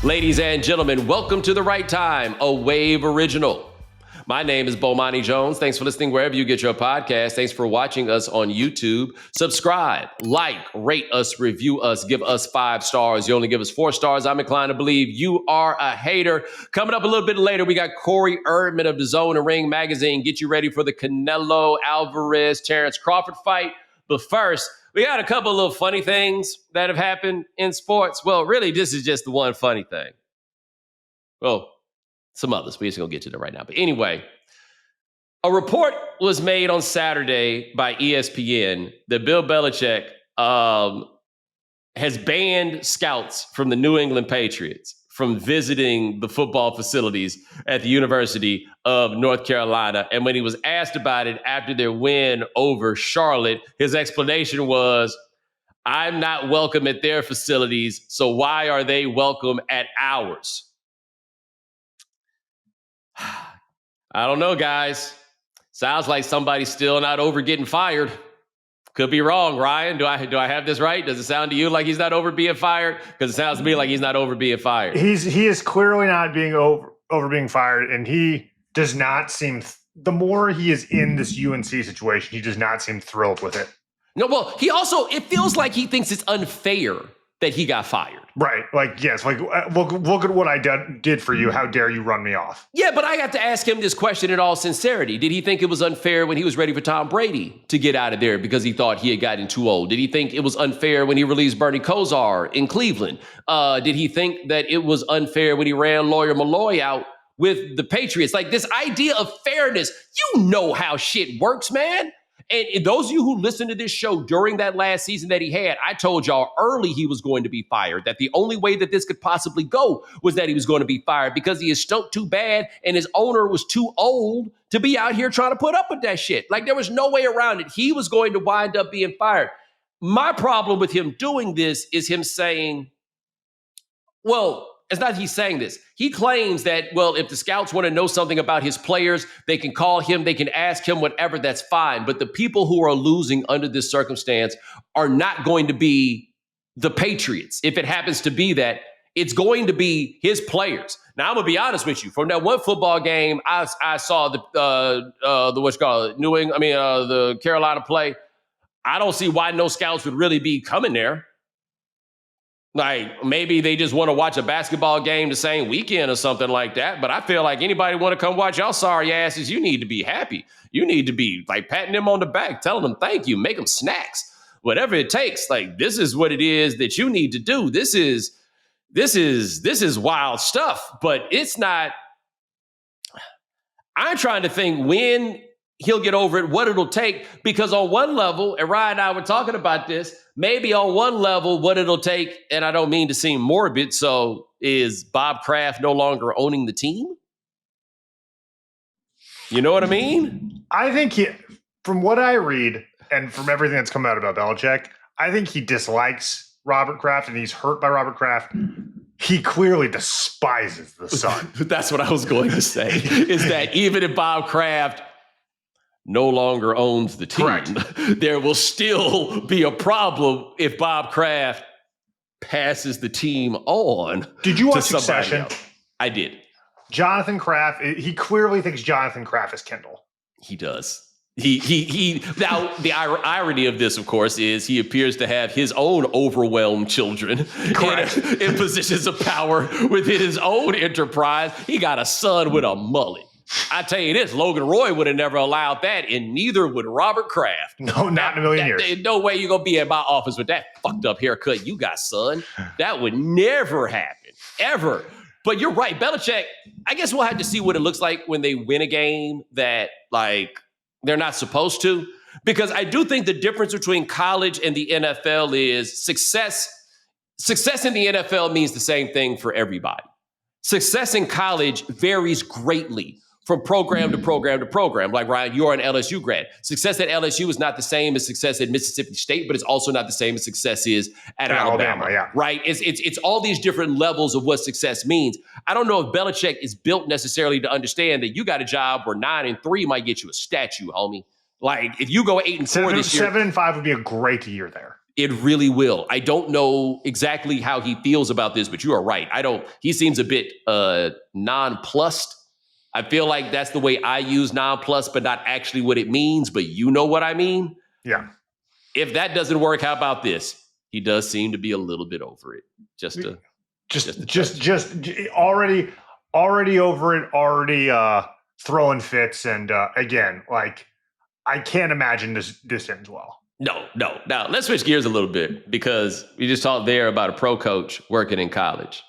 Ladies and gentlemen, welcome to The Right Time, a Wave original. My name is Bomani Jones. Thanks for listening wherever you get your podcast. Thanks for watching us on YouTube. Subscribe, like, rate us, review us, give us 5 stars. You only give us 4 stars. I'm inclined to believe you are a hater. Coming up a little bit later, we got Erdman of DAZN and Ring Magazine. Get you ready for the Canelo, Alvarez, Terence, Crawford fight. But first, we got a couple of little funny things that have happened in sports. Well, really, this is just the one funny thing. Well, some others. We're just going to get to them right now. But anyway, a report was made on Saturday by ESPN that Bill Belichick has banned scouts from the New England Patriots from visiting the football facilities at the University of North Carolina. And when he was asked about it after their win over Charlotte, his explanation was, I'm not welcome at their facilities, so why are they welcome at ours? I don't know, guys. Sounds like somebody's still not over getting fired. Could be wrong, Ryan. Do I have this right? Does it sound to you like he's not over being fired? Because it sounds to me like he's not over being fired. He is clearly not being over being fired, and he does not seem. The more he is in this UNC situation, he does not seem thrilled with it. No, well, he also, it feels like he thinks it's unfair that he got fired. Right. Like, yes, like, look at what I did for you. How dare you run me off? Yeah, but I have to ask him this question in all sincerity. Did he think it was unfair when he was ready for Tom Brady to get out of there because he thought he had gotten too old? Did he think it was unfair when he released Bernie Kosar in Cleveland? Did he think that it was unfair when he ran Lawyer Malloy out with the Patriots? Like, this idea of fairness, you know how shit works, man. And those of you who listened to this show during that last season that he had, I told y'all early he was going to be fired, that the only way that this could possibly go was that he was going to be fired because he is stunk too bad and his owner was too old to be out here trying to put up with that shit. Like, there was no way around it. He was going to wind up being fired. My problem with him doing this is him saying, well, it's not that he's saying this. He claims that, well, if the scouts want to know something about his players, they can call him, they can ask him whatever, that's fine. But the people who are losing under this circumstance are not going to be the Patriots. If it happens to be that, it's going to be his players. Now, I'm going to be honest with you. From that one football game, I saw the Carolina play. I don't see why no scouts would really be coming there. Like, maybe they just want to watch a basketball game the same weekend or something like that. But I feel like anybody want to come watch y'all sorry asses, you need to be happy. You need to be like patting them on the back, telling them thank you, make them snacks, whatever it takes. Like, this is what it is that you need to do. This is wild stuff, but it's not. I'm trying to think when he'll get over it, what it'll take, because on one level, and Ryan and I were talking about this, maybe on one level, what it'll take, and I don't mean to seem morbid, so is Bob Kraft no longer owning the team? You know what I mean? I think from what I read and from everything that's come out about Belichick, I think he dislikes Robert Kraft and he's hurt by Robert Kraft. He clearly despises the son. That's what I was going to say, is that even if Bob Kraft no longer owns the team, correct, there will still be a problem if Bob Kraft passes the team on. Did you watch Succession? I did. Jonathan Kraft, he clearly thinks Jonathan Kraft is Kendall. He does. He now, the irony of this, of course, is he appears to have his own overwhelmed children in positions of power within his own enterprise. He got a son with a mullet. I tell you this, Logan Roy would have never allowed that, and neither would Robert Kraft. No, not in a million years. No way you're going to be at my office with that fucked up haircut you got, son. That would never happen, ever. But you're right, Belichick, I guess we'll have to see what it looks like when they win a game that, like, they're not supposed to. Because I do think the difference between college and the NFL is success. Success in the NFL means the same thing for everybody. Success in college varies greatly from program to program to program. Like, Ryan, you're an LSU grad. Success at LSU is not the same as success at Mississippi State, but it's also not the same as success is at Alabama. Yeah. Right? It's all these different levels of what success means. I don't know if Belichick is built necessarily to understand that you got a job where 9-3 might get you a statue, homie. Like, if you go 8-4 this year, 7-5 would be a great year there. It really will. I don't know exactly how he feels about this, but you are right. He seems a bit nonplussed. I feel like that's the way I use nonplussed, but not actually what it means, but you know what I mean? Yeah. If that doesn't work, how about this? He does seem to be a little bit over it. Just already over it, already throwing fits. And again, like, I can't imagine this ends well. No. Now, let's switch gears a little bit because we just talked there about a pro coach working in college.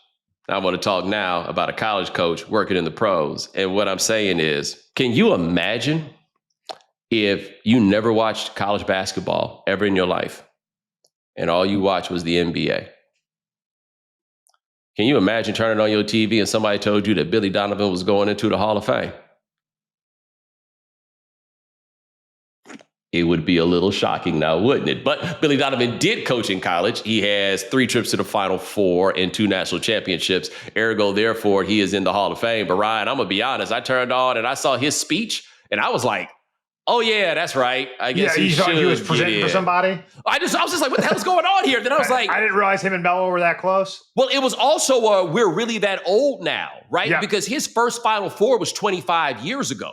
I want to talk now about a college coach working in the pros. And what I'm saying is, can you imagine if you never watched college basketball ever in your life and all you watched was the NBA? Can you imagine turning on your TV and somebody told you that Billy Donovan was going into the Hall of Fame? It would be a little shocking now, wouldn't it? But Billy Donovan did coach in college. He has 3 trips to the Final Four and 2 national championships. Ergo, therefore, he is in the Hall of Fame. But Ryan, I'm going to be honest. I turned on and I saw his speech and I was like, oh, yeah, that's right. I guess he should. He was presenting for somebody? I was just like, what the hell's going on here? Then I was like, I didn't realize him and Melo were that close. Well, it was also we're really that old now, right? Yeah. Because his first Final Four was 25 years ago.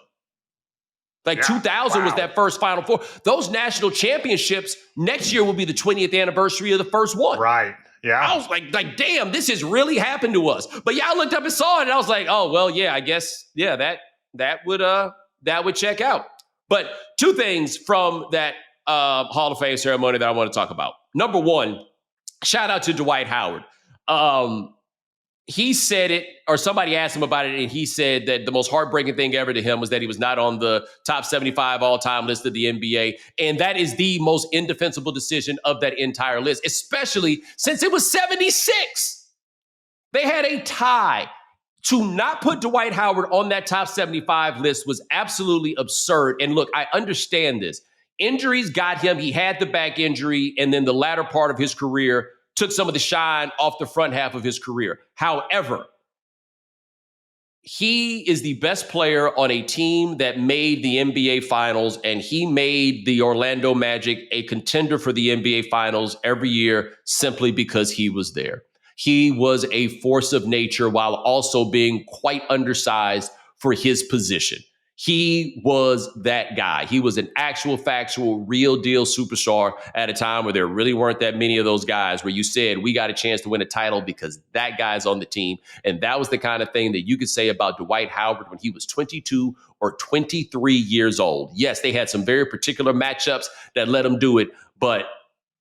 2000 was that first Final Four. Those national championships next year will be the 20th anniversary of the first one. Right. Yeah. I was like, damn, this has really happened to us. But yeah, I looked up and saw it and I was like, oh, well, yeah, I guess, yeah, that would check out. But 2 things from that Hall of Fame ceremony that I want to talk about. Number 1, shout out to Dwight Howard. He said it, or somebody asked him about it, and he said that the most heartbreaking thing ever to him was that he was not on the top 75 all-time list of the NBA. And that is the most indefensible decision of that entire list, especially since it was 76. They had a tie. To not put Dwight Howard on that top 75 list was absolutely absurd. And look, I understand this. Injuries got him. He had the back injury, and then the latter part of his career took some of the shine off the front half of his career. However, he is the best player on a team that made the NBA Finals, and he made the Orlando Magic a contender for the NBA Finals every year simply because he was there. He was a force of nature while also being quite undersized for his position. He was that guy. He was an actual, factual, real deal superstar at a time where there really weren't that many of those guys where you said, we got a chance to win a title because that guy's on the team. And that was the kind of thing that you could say about Dwight Howard when he was 22 or 23 years old. Yes, they had some very particular matchups that let him do it, but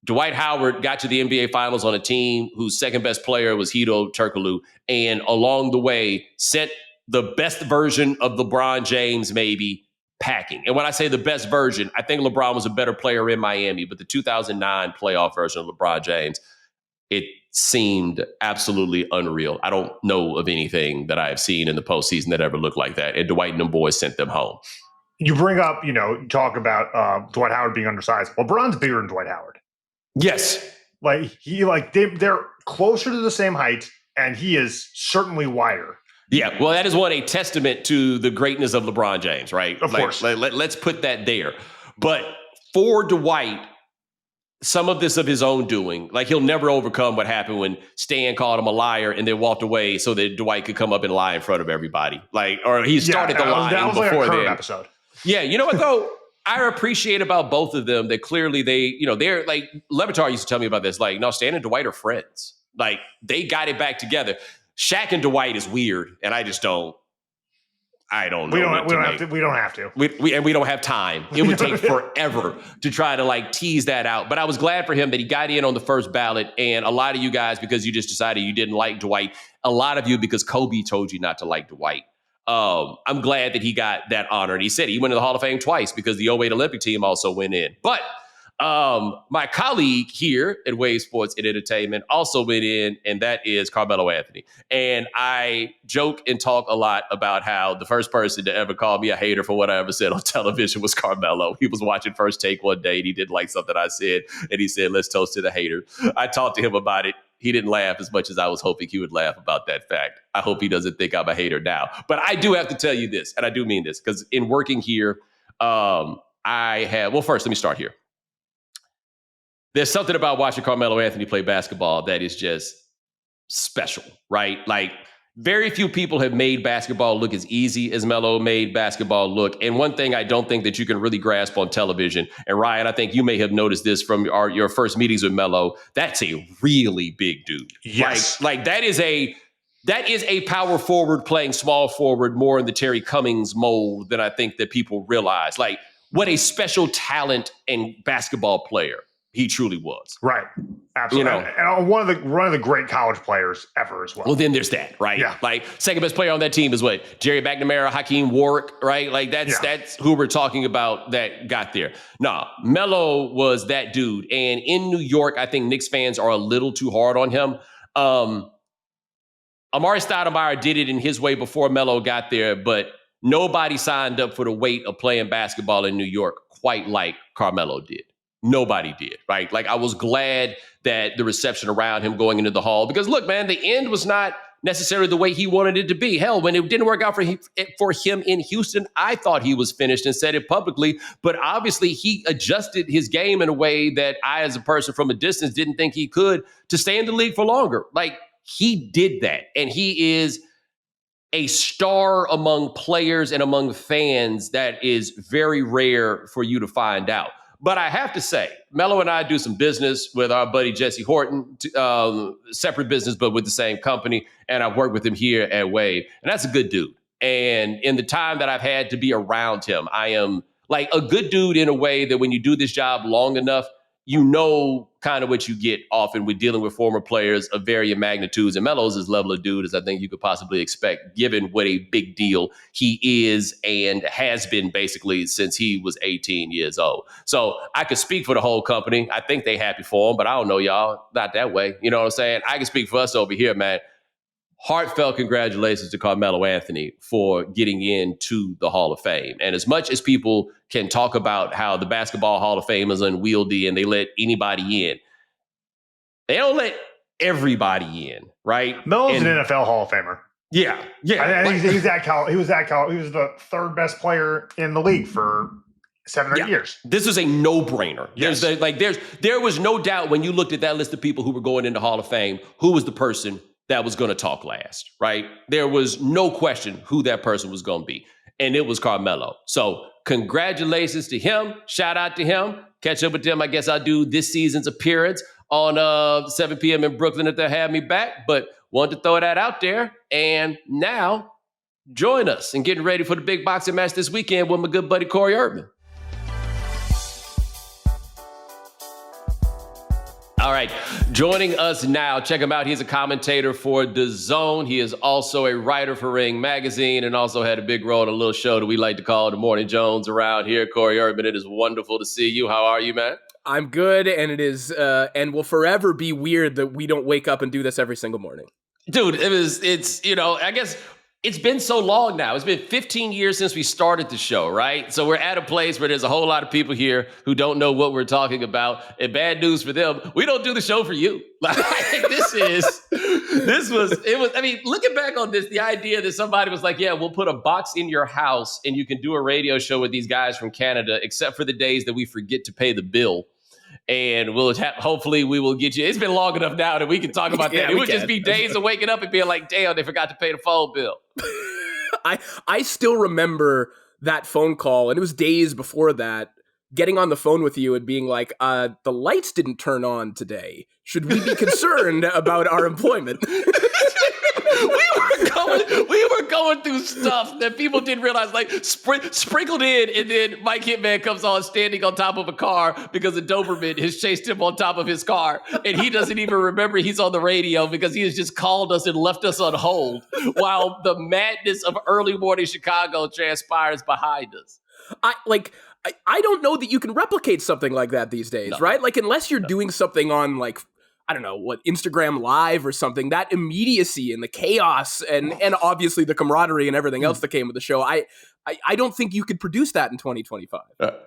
Dwight Howard got to the NBA Finals on a team whose second best player was Hedo Turkoglu, and along the way sent the best version of LeBron James maybe packing. And when I say the best version, I think LeBron was a better player in Miami, but the 2009 playoff version of LeBron James, it seemed absolutely unreal. I don't know of anything that I have seen in the postseason that ever looked like that, and Dwight and them boys sent them home. You bring up, talk about Dwight Howard being undersized. LeBron's bigger than Dwight Howard. Yes. They're closer to the same height, and he is certainly wider. Yeah, well, that is a testament to the greatness of LeBron James, right? Of course. Let's put that there. But for Dwight, some of this of his own doing, like he'll never overcome what happened when Stan called him a liar and then walked away so that Dwight could come up and lie in front of everybody. Or he started the lying before then. Episode. Yeah, you know what though? I appreciate about both of them that clearly they're like, Levitar used to tell me about this. Like, no, Stan and Dwight are friends. Like, they got it back together. Shaq and Dwight is weird, and I don't know. We don't have to. We don't have time. It would take forever to try to tease that out. But I was glad for him that he got in on the first ballot, and a lot of you guys, because you just decided you didn't like Dwight. A lot of you because Kobe told you not to like Dwight. I'm glad that he got that honor. And he said he went to the Hall of Fame twice because the 08 Olympic team also went in. But my colleague here at Wave Sports and Entertainment also went in, and that is Carmelo Anthony. And I joke and talk a lot about how the first person to ever call me a hater for what I ever said on television was Carmelo. He was watching First Take one day, and he didn't like something I said, and he said, let's toast to the hater. I talked to him about it. He didn't laugh as much as I was hoping he would laugh about that fact. I hope he doesn't think I'm a hater now. But I do have to tell you this, and I do mean this, because in working here, first, let me start here. There's something about watching Carmelo Anthony play basketball that is just special, right? Like, very few people have made basketball look as easy as Melo made basketball look. And one thing I don't think that you can really grasp on television, and Ryan, I think you may have noticed this from your first meetings with Melo, that's a really big dude. Yes. Like that is a power forward playing small forward more in the Terry Cummings mold than I think that people realize. Like, what a special talent and basketball player he truly was. Right. Absolutely. And one of the great college players ever as well. Well, then there's that, right? Yeah. Like, second best player on that team is what? Jerry McNamara, Hakeem Warwick, right? Like, that's who we're talking about that got there. Nah, Melo was that dude. And in New York, I think Knicks fans are a little too hard on him. Amari Stoudemire did it in his way before Melo got there, but nobody signed up for the weight of playing basketball in New York quite like Carmelo did. Nobody did, right? Like, I was glad that the reception around him going into the hall, because look, man, the end was not necessarily the way he wanted it to be. Hell, when it didn't work out for him in Houston, I thought he was finished and said it publicly, but obviously he adjusted his game in a way that I, as a person from a distance, didn't think he could to stay in the league for longer. Like, he did that, and he is a star among players and among fans that is very rare for you to find out. But I have to say, Melo and I do some business with our buddy Jesse Horton, separate business, but with the same company. And I've worked with him here at Wave. And that's a good dude. And in the time that I've had to be around him, I am like a good dude in a way that when you do this job long enough, you know kind of what you get often with dealing with former players of varying magnitudes. And Melo's as level of dude as I think you could possibly expect, given what a big deal he is and has been basically since he was 18 years old. So I could speak for the whole company. I think they happy for him, but I don't know, y'all. Not that way. You know what I'm saying? I can speak for us over here, man. Heartfelt congratulations to Carmelo Anthony for getting into the Hall of Fame. And as much as people can talk about how the Basketball Hall of Fame is unwieldy and they let anybody in, they don't let everybody in, right? Melo's an NFL Hall of Famer. Yeah. I think he was the third best player in the league for 7 or 8 years. This was a no-brainer. Yes. There was no doubt when you looked at that list of people who were going into Hall of Fame, who was the person that was going to talk last, right? There was no question who that person was going to be. And it was Carmelo. So congratulations to him. Shout out to him. Catch up with them. I guess I'll do this season's appearance on 7 p.m. in Brooklyn if they'll have me back. But wanted to throw that out there. And now join us in getting ready for the big boxing match this weekend with my good buddy Corey Erdman. All right, joining us now, check him out. He's a commentator for DAZN. He is also a writer for Ring Magazine and also had a big role in a little show that we like to call Bomani Jones around here. Corey Erdman, it is wonderful to see you. How are you, man? I'm good, and it is, and will forever be weird that we don't wake up and do this every single morning. Dude, I guess it's been so long now. It's been 15 years since we started the show, right? So we're at a place where there's a whole lot of people here who don't know what we're talking about. And bad news for them, we don't do the show for you. Like, looking back on this, the idea that somebody was like, yeah, we'll put a box in your house and you can do a radio show with these guys from Canada, except for the days that we forget to pay the bill. And hopefully we will get you. It's been long enough now that we can talk about that. It would just be days of waking up and being like, damn, they forgot to pay the phone bill. I still remember that phone call, and it was days before that, getting on the phone with you and being like, the lights didn't turn on today. Should we be concerned about our employment? We were going through stuff that people didn't realize, like sprinkled in, and then Mike Hitman comes on standing on top of a car because a Doberman has chased him on top of his car, and he doesn't even remember he's on the radio because he has just called us and left us on hold while the madness of early morning Chicago transpires behind us. I don't know that you can replicate something like that these days, right? Like, unless you're doing something on, like, I don't know, Instagram Live or something, that immediacy and the chaos and obviously the camaraderie and everything else that came with the show, I don't think you could produce that in 2025.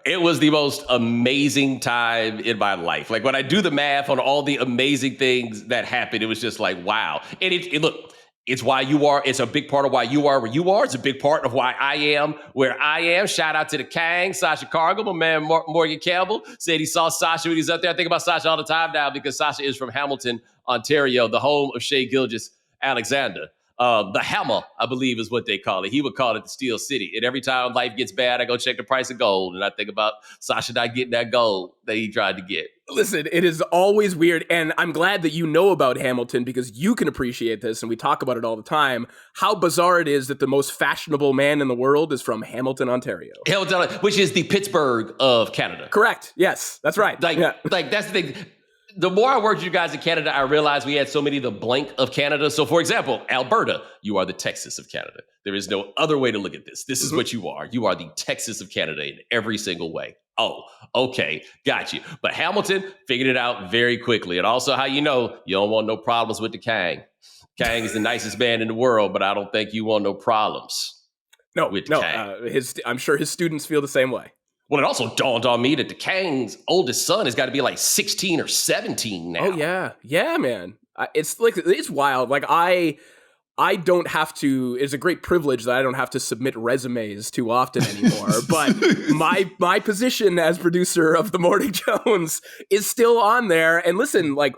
It was the most amazing time in my life. Like, when I do the math on all the amazing things that happened, it was just like, wow. And look, It's why you are. It's a big part of why you are where you are. It's a big part of why I am where I am. Shout out to the Kang, Sasha Cargill. My man Morgan Campbell said he saw Sasha when he was up there. I think about Sasha all the time now because Sasha is from Hamilton, Ontario, the home of Shea Gilgeous-Alexander. The Hammer, I believe, is what they call it. He would call it the Steel City. And every time life gets bad, I go check the price of gold. And I think about Sasha not getting that gold that he tried to get. Listen, it is always weird, and I'm glad that you know about Hamilton because you can appreciate this, and we talk about it all the time, how bizarre it is that the most fashionable man in the world is from Hamilton, Ontario. Hamilton, which is the Pittsburgh of Canada. Correct. Yes, that's right. Like that's the thing. The more I worked with you guys in Canada, I realized we had so many of the blank of Canada. So, for example, Alberta, you are the Texas of Canada. There is no other way to look at this. This is what you are. You are the Texas of Canada in every single way. Oh, okay, got you. But Hamilton figured it out very quickly. And also how you know you don't want no problems with the Kang. Kang is the nicest man in the world, but I don't think you want no problems with the Kang. I'm sure his students feel the same way. Well, it also dawned on me that the Kang's oldest son has got to be like 16 or 17 now. Oh, yeah. Yeah, man. It's wild. Like, I don't have to, it's a great privilege that I don't have to submit resumes too often anymore. But my position as producer of the Bomani Jones is still on there. And listen, like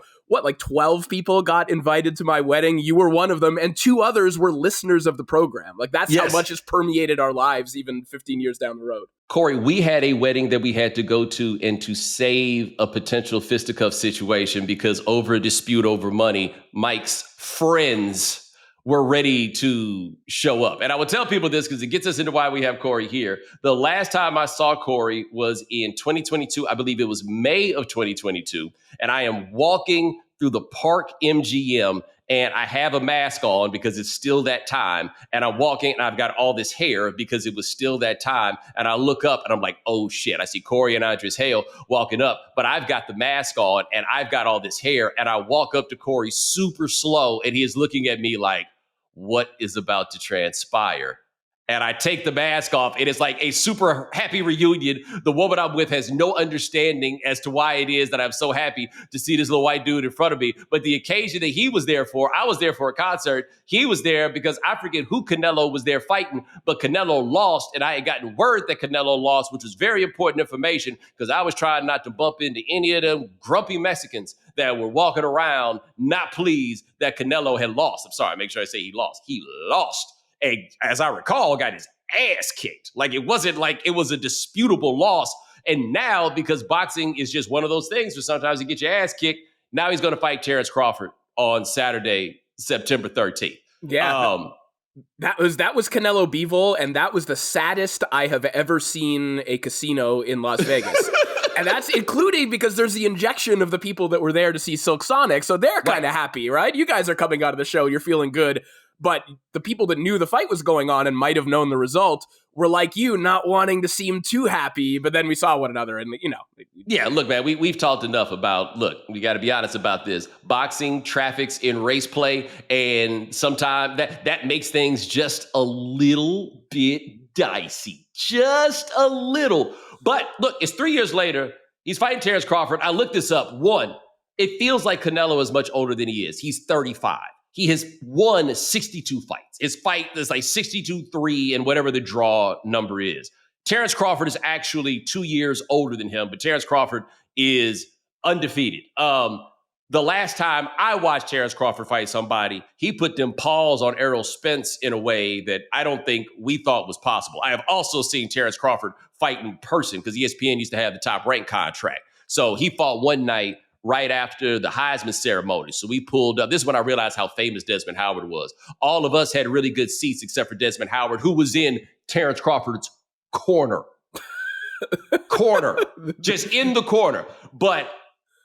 12 people got invited to my wedding. You were one of them. And 2 others were listeners of the program. Like that's how much has permeated our lives even 15 years down the road. Corey, we had a wedding that we had to go to and to save a potential fisticuff situation because over a dispute over money, Mike's friends were ready to show up. And I would tell people this because it gets us into why we have Corey here. The last time I saw Corey was in 2022. I believe it was May of 2022. And I am walking through the Park MGM and I have a mask on because it's still that time. And I'm walking and I've got all this hair because it was still that time. And I look up and I'm like, oh shit, I see Corey and Andres Hale walking up, but I've got the mask on and I've got all this hair. And I walk up to Corey super slow and he is looking at me like, what is about to transpire? And I take the mask off. It is like a super happy reunion. The woman I'm with has no understanding as to why it is that I'm so happy to see this little white dude in front of me. But the occasion that he was there for, I was there for a concert. He was there because I forget who Canelo was there fighting, but Canelo lost. And I had gotten word that Canelo lost, which was very important information because I was trying not to bump into any of them grumpy Mexicans that were walking around not pleased that Canelo had lost. I'm sorry, make sure I say he lost. He lost. And as I recall, got his ass kicked. Like it wasn't like it was a disputable loss. And now, because boxing is just one of those things where sometimes you get your ass kicked, now he's going to fight Terence Crawford on Saturday, September 13th. Yeah. That was Canelo Bivol, and that was the saddest I have ever seen a casino in Las Vegas. And that's including because there's the injection of the people that were there to see Silk Sonic. So they're kind of happy, right? You guys are coming out of the show. You're feeling good. But the people that knew the fight was going on and might have known the result were like you, not wanting to seem too happy. But then we saw one another and, you know. Yeah, look, man, we've talked enough about, look, we got to be honest about this. Boxing traffics in race play. And sometimes that makes things just a little bit dicey. Just a little. But look, it's 3 years later. He's fighting Terence Crawford. I looked this up. One, it feels like Canelo is much older than he is. He's 35. He has won 62 fights. His fight is like 62-3 and whatever the draw number is. Terence Crawford is actually 2 years older than him, but Terence Crawford is undefeated. The last time I watched Terence Crawford fight somebody, he put them paws on Errol Spence in a way that I don't think we thought was possible. I have also seen Terence Crawford fight in person because ESPN used to have the Top Rank contract. So he fought one night right after the Heisman ceremony. So we pulled up. This is when I realized how famous Desmond Howard was. All of us had really good seats except for Desmond Howard, who was in Terence Crawford's corner. Just in the corner. But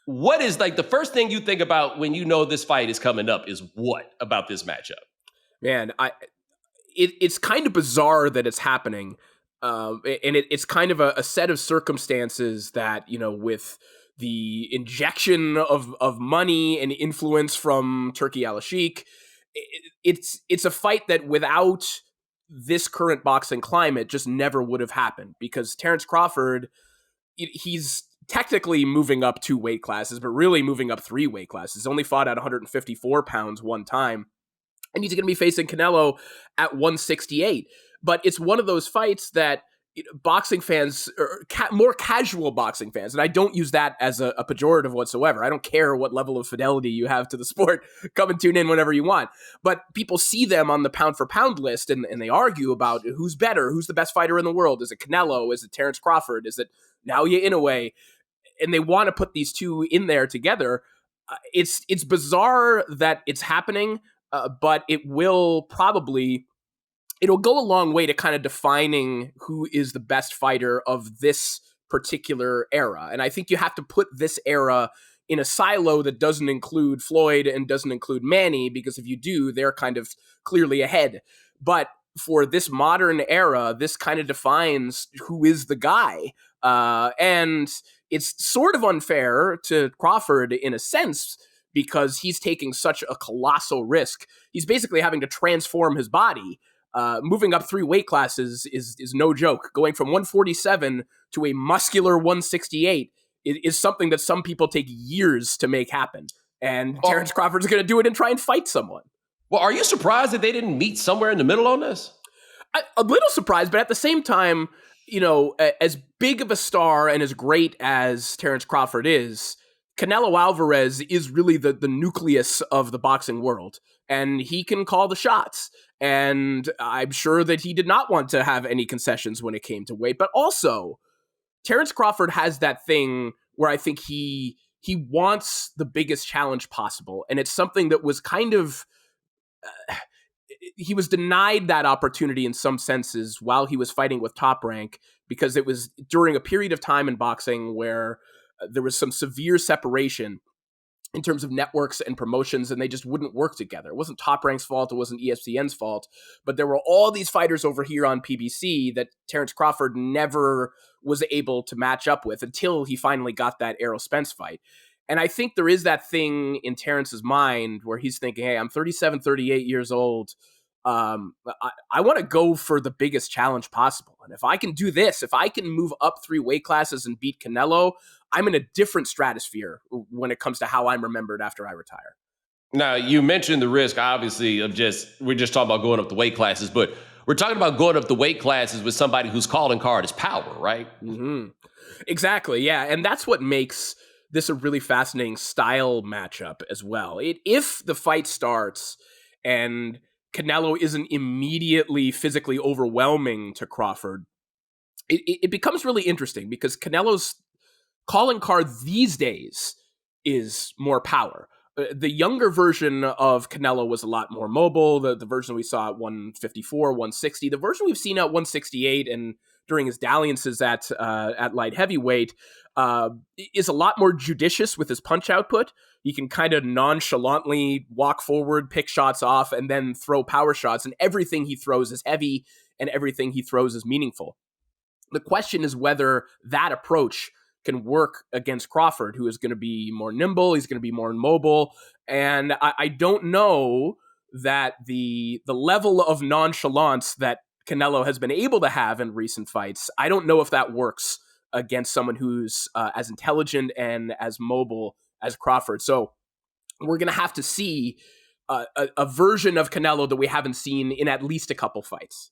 what is like the first thing you think about when you know this fight is coming up is what about this matchup? Man, it's kind of bizarre that it's happening. And it's kind of a set of circumstances that, you know, with the injection of money and influence from Turki Al-Sheikh, it's a fight that without this current boxing climate just never would have happened because Terence Crawford, he's technically moving up 2 weight classes, but really moving up 3 weight classes. He's only fought at 154 pounds one time. and he's going to be facing Canelo at 168. But it's one of those fights that boxing fans, or more casual boxing fans, and I don't use that as a pejorative whatsoever. I don't care what level of fidelity you have to the sport. Come and tune in whenever you want. But people see them on the pound for pound list, and they argue about who's better, who's the best fighter in the world. Is it Canelo? Is it Terence Crawford? Is it Naoya Inoue? And they want to put these two in there together. It's bizarre that it's happening, but it'll go a long way to kind of defining who is the best fighter of this particular era. And I think you have to put this era in a silo that doesn't include Floyd and doesn't include Manny, because if you do, they're kind of clearly ahead. But for this modern era, this kind of defines who is the guy. And it's sort of unfair to Crawford in a sense, because he's taking such a colossal risk. He's basically having to transform his body. Moving up 3 weight classes is no joke. Going from 147 to a muscular 168 is something that some people take years to make happen. And Terence Crawford's going to do it and try and fight someone. Well, are you surprised that they didn't meet somewhere in the middle on this? A little surprised, but at the same time, as big of a star and as great as Terence Crawford is, Canelo Alvarez is really the nucleus of the boxing world, and he can call the shots. And I'm sure that he did not want to have any concessions when it came to weight. But also, Terence Crawford has that thing where I think he wants the biggest challenge possible. And it's something that was kind of... he was denied that opportunity in some senses while he was fighting with Top Rank, because it was during a period of time in boxing where there was some severe separation in terms of networks and promotions, and they just wouldn't work together. It wasn't Top Rank's fault, it wasn't ESPN's fault, but there were all these fighters over here on PBC that Terence Crawford never was able to match up with until he finally got that Errol Spence fight. And I think there is that thing in Terence's mind where he's thinking, hey, I'm 37, 38 years old. I want to go for the biggest challenge possible. And if I can do this, if I can move up 3 weight classes and beat Canelo, I'm in a different stratosphere when it comes to how I'm remembered after I retire. Now, you mentioned the risk, obviously, of we're just talking about going up the weight classes, but we're talking about going up the weight classes with somebody whose calling card is power, right? Mm-hmm. Exactly, yeah. And that's what makes this a really fascinating style matchup as well. If the fight starts and Canelo isn't immediately physically overwhelming to Crawford, it becomes really interesting, because Canelo's calling card these days is more power. The younger version of Canelo was a lot more mobile. The version we saw at 154, 160, the version we've seen at 168 and during his dalliances at light heavyweight is a lot more judicious with his punch output. He can kind of nonchalantly walk forward, pick shots off, and then throw power shots, and everything he throws is heavy and everything he throws is meaningful. The question is whether that approach can work against Crawford, who is going to be more nimble, he's going to be more mobile, and I don't know that the level of nonchalance that Canelo has been able to have in recent fights, I don't know if that works against someone who's as intelligent and as mobile as Crawford. So we're going to have to see a version of Canelo that we haven't seen in at least a couple fights.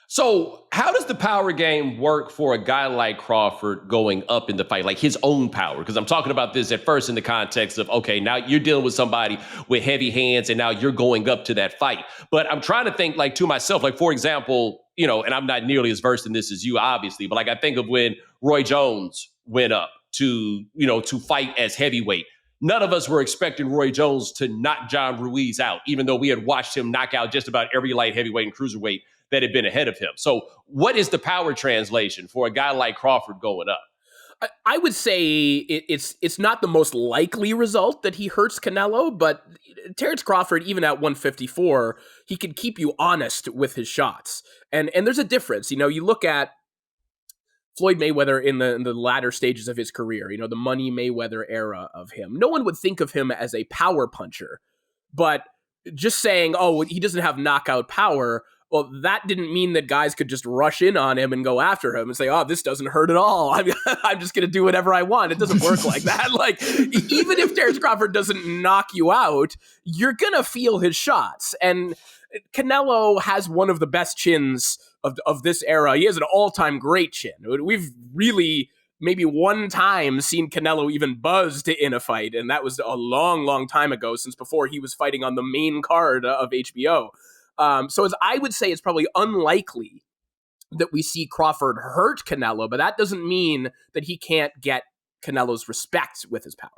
So how does the power game work for a guy like Crawford going up in the fight, like his own power? Because I'm talking about this at first in the context of, okay, now you're dealing with somebody with heavy hands and now you're going up to that fight. But I'm trying to think like to myself, like, for example, and I'm not nearly as versed in this as you, obviously, but like I think of when Roy Jones went up to fight as heavyweight. None of us were expecting Roy Jones to knock John Ruiz out, even though we had watched him knock out just about every light heavyweight and cruiserweight that had been ahead of him. So what is the power translation for a guy like Crawford going up? I would say it's not the most likely result that he hurts Canelo, but Terence Crawford, even at 154, he can keep you honest with his shots. And there's a difference. You look at Floyd Mayweather in the latter stages of his career, the Money Mayweather era of him. No one would think of him as a power puncher, but just saying, oh, he doesn't have knockout power, Well, that didn't mean that guys could just rush in on him and go after him and say, oh, this doesn't hurt at all. I'm just going to do whatever I want. It doesn't work like that. Like, even if Terence Crawford doesn't knock you out, you're going to feel his shots. And Canelo has one of the best chins of this era. He has an all-time great chin. We've really maybe one time seen Canelo even buzzed in a fight, and that was a long, long time ago, since before he was fighting on the main card of HBO. So I would say it's probably unlikely that we see Crawford hurt Canelo, but that doesn't mean that he can't get Canelo's respect with his power.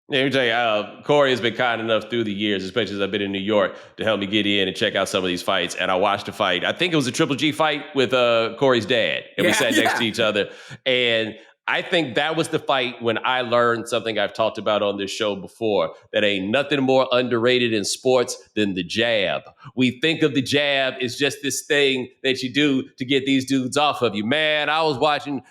Let me tell you, Corey has been kind enough through the years, especially as I've been in New York, to help me get in and check out some of these fights. And I watched a fight. I think it was a Triple G fight with Corey's dad. And we sat next to each other. And I think that was the fight when I learned something I've talked about on this show before, that ain't nothing more underrated in sports than the jab. We think of the jab as just this thing that you do to get these dudes off of you. Man, I was watching...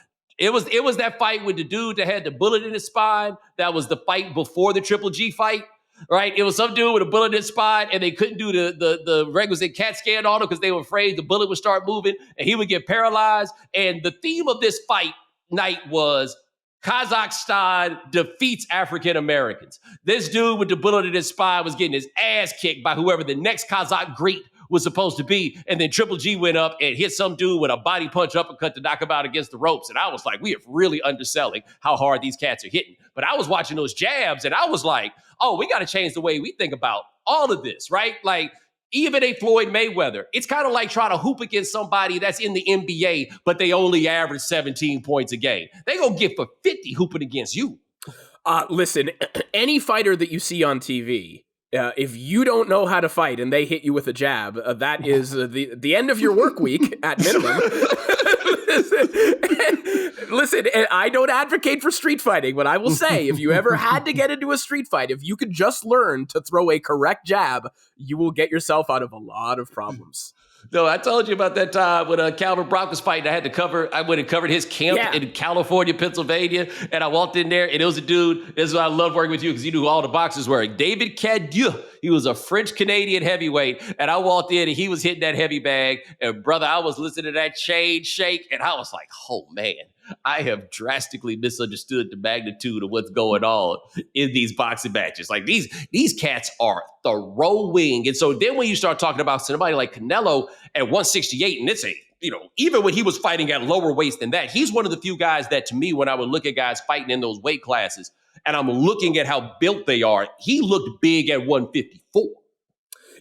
It was that fight with the dude that had the bullet in his spine. That was the fight before the Triple G fight, right? It was some dude with a bullet in his spine, and they couldn't do the requisite CAT scan on him because they were afraid the bullet would start moving and he would get paralyzed. And the theme of this fight night was Kazakhstan defeats African Americans. This dude with the bullet in his spine was getting his ass kicked by whoever the next Kazakh great was supposed to be. And then Triple G went up and hit some dude with a body punch uppercut to knock him out against the ropes. And I was like, we are really underselling how hard these cats are hitting. But I was watching those jabs and I was like, oh, we got to change the way we think about all of this, right? Like, even a Floyd Mayweather, it's kind of like trying to hoop against somebody that's in the NBA, but they only average 17 points a game. They gonna get for 50 hooping against you. Listen, any fighter that you see on TV, if you don't know how to fight and they hit you with a jab, that is the end of your work week at minimum. Listen, I don't advocate for street fighting, but I will say, if you ever had to get into a street fight, if you could just learn to throw a correct jab, you will get yourself out of a lot of problems. No, I told you about that time when Calvin Brock was fighting. I went and covered his camp in California, Pennsylvania, and I walked in there, and it was a dude. This is why I love working with you, because you knew who all the boxers were. David Cadieux. He was a French-Canadian heavyweight, and I walked in, and he was hitting that heavy bag, and brother, I was listening to that chain shake, and I was like, oh, man. I have drastically misunderstood the magnitude of what's going on in these boxing matches. Like these cats are throwing. And so then when you start talking about somebody like Canelo at 168, and it's even when he was fighting at lower weights than that, he's one of the few guys that, to me, when I would look at guys fighting in those weight classes and I'm looking at how built they are, he looked big at 154.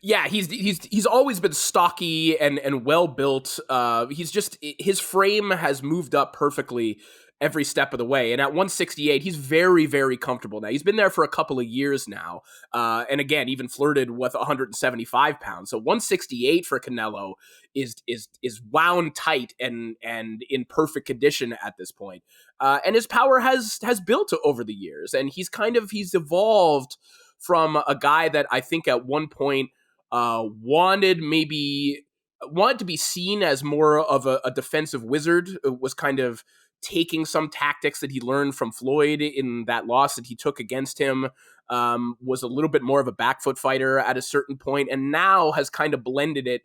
Yeah, he's always been stocky and well built. His frame has moved up perfectly every step of the way. And at 168, he's very, very comfortable now. He's been there for a couple of years now. And again, even flirted with 175 pounds. So 168 for Canelo is wound tight and in perfect condition at this point. And his power has built over the years. And he's evolved from a guy that I think at one point wanted to be seen as more of a defensive wizard, was kind of taking some tactics that he learned from Floyd in that loss that he took against him, was a little bit more of a back foot fighter at a certain point, and now has kind of blended it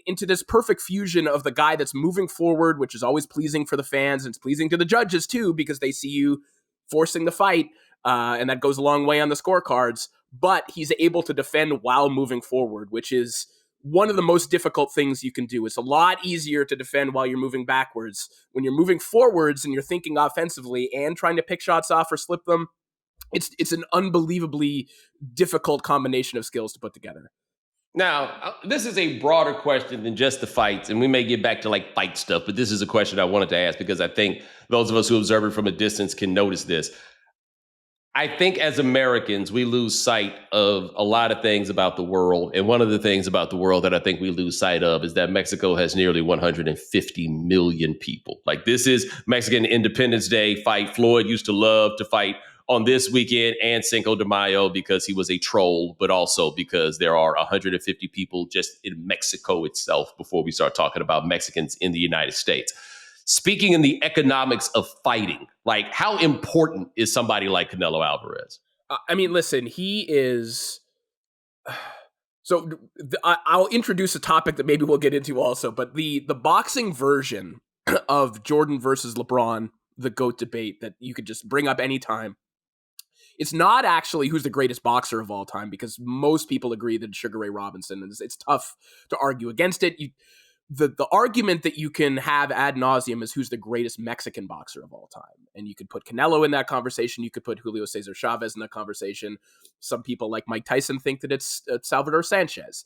into this perfect fusion of the guy that's moving forward, which is always pleasing for the fans, and it's pleasing to the judges too, because they see you forcing the fight, and that goes a long way on the scorecards. But he's able to defend while moving forward, which is one of the most difficult things you can do. It's a lot easier to defend while you're moving backwards. When you're moving forwards and you're thinking offensively and trying to pick shots off or slip them, it's an unbelievably difficult combination of skills to put together. Now, this is a broader question than just the fights, and we may get back to like fight stuff, but this is a question I wanted to ask because I think those of us who observe it from a distance can notice this. I think as Americans, we lose sight of a lot of things about the world. And one of the things about the world that I think we lose sight of is that Mexico has nearly 150 million people. Like, this is Mexican Independence Day fight. Floyd used to love to fight on this weekend and Cinco de Mayo because he was a troll, but also because there are 150 people just in Mexico itself before we start talking about Mexicans in the United States. Speaking in the economics of fighting, like, how important is somebody like Canelo Alvarez? I mean, listen, he is... So I'll introduce a topic that maybe we'll get into also, but the boxing version of Jordan versus LeBron, the GOAT debate that you could just bring up anytime. It's not actually who's the greatest boxer of all time, because most people agree that Sugar Ray Robinson is. It's tough to argue against it. The argument that you can have ad nauseum is who's the greatest Mexican boxer of all time. And you could put Canelo in that conversation. You could put Julio Cesar Chavez in that conversation. Some people like Mike Tyson think that it's Salvador Sanchez.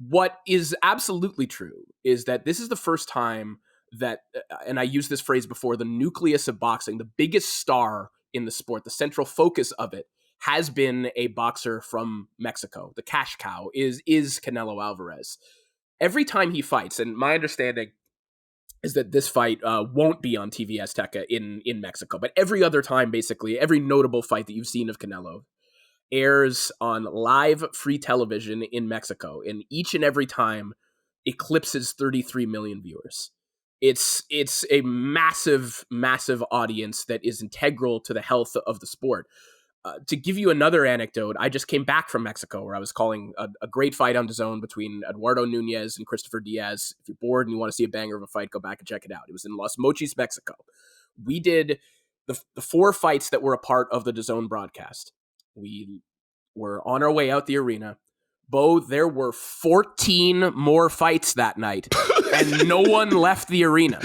What is absolutely true is that this is the first time that, and I used this phrase before, the nucleus of boxing, the biggest star in the sport, the central focus of it, has been a boxer from Mexico. The cash cow is Canelo Alvarez. Every time he fights, and my understanding is that this fight won't be on TV Azteca in Mexico, but every other time, basically, every notable fight that you've seen of Canelo airs on live free television in Mexico, and each and every time eclipses 33 million viewers. It's a massive, massive audience that is integral to the health of the sport. To give you another anecdote, I just came back from Mexico where I was calling a great fight on DAZN between Eduardo Nunez and Christopher Diaz. If you're bored and you want to see a banger of a fight, go back and check it out. It was in Los Mochis, Mexico. We did the 4 fights that were a part of the DAZN broadcast. We were on our way out the arena. Bo, there were 14 more fights that night, and no one left the arena.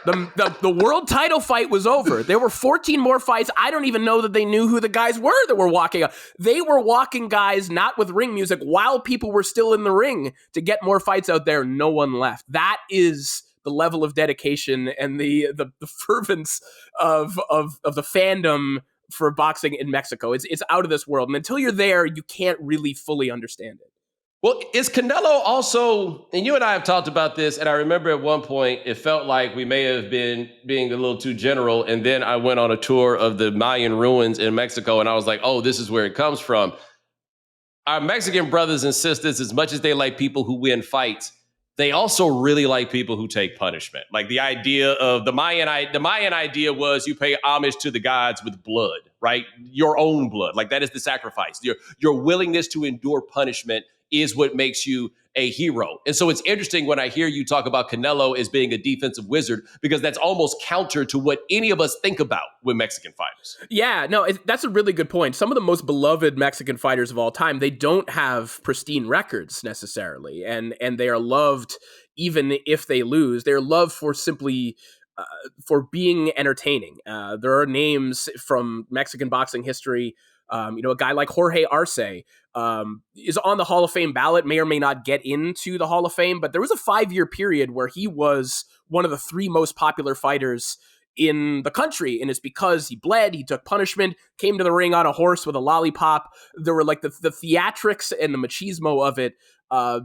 The world title fight was over. There were 14 more fights. I don't even know that they knew who the guys were that were walking out. They were walking guys not with ring music while people were still in the ring to get more fights out there. No one left. That is the level of dedication and the fervence of the fandom for boxing in Mexico. It's out of this world. And until you're there, you can't really fully understand it. Well, is Canelo also, and you and I have talked about this, and I remember at one point it felt like we may have been being a little too general, and then I went on a tour of the Mayan ruins in Mexico, and I was like, oh, this is where it comes from. Our Mexican brothers and sisters, as much as they like people who win fights, they also really like people who take punishment. Like the idea of the Mayan idea was you pay homage to the gods with blood, right? Your own blood. Like that is the sacrifice. Your willingness to endure punishment is what makes you a hero. And so it's interesting when I hear you talk about Canelo as being a defensive wizard, because that's almost counter to what any of us think about with Mexican fighters. Yeah, no, that's a really good point. Some of the most beloved Mexican fighters of all time, they don't have pristine records necessarily, and they are loved even if they lose. They're loved for simply for being entertaining. There are names from Mexican boxing history. A guy like Jorge Arce is on the Hall of Fame ballot, may or may not get into the Hall of Fame, but there was a 5-year period where he was one of the 3 most popular fighters in the country, and it's because he bled, he took punishment, came to the ring on a horse with a lollipop. There were like the theatrics and the machismo of it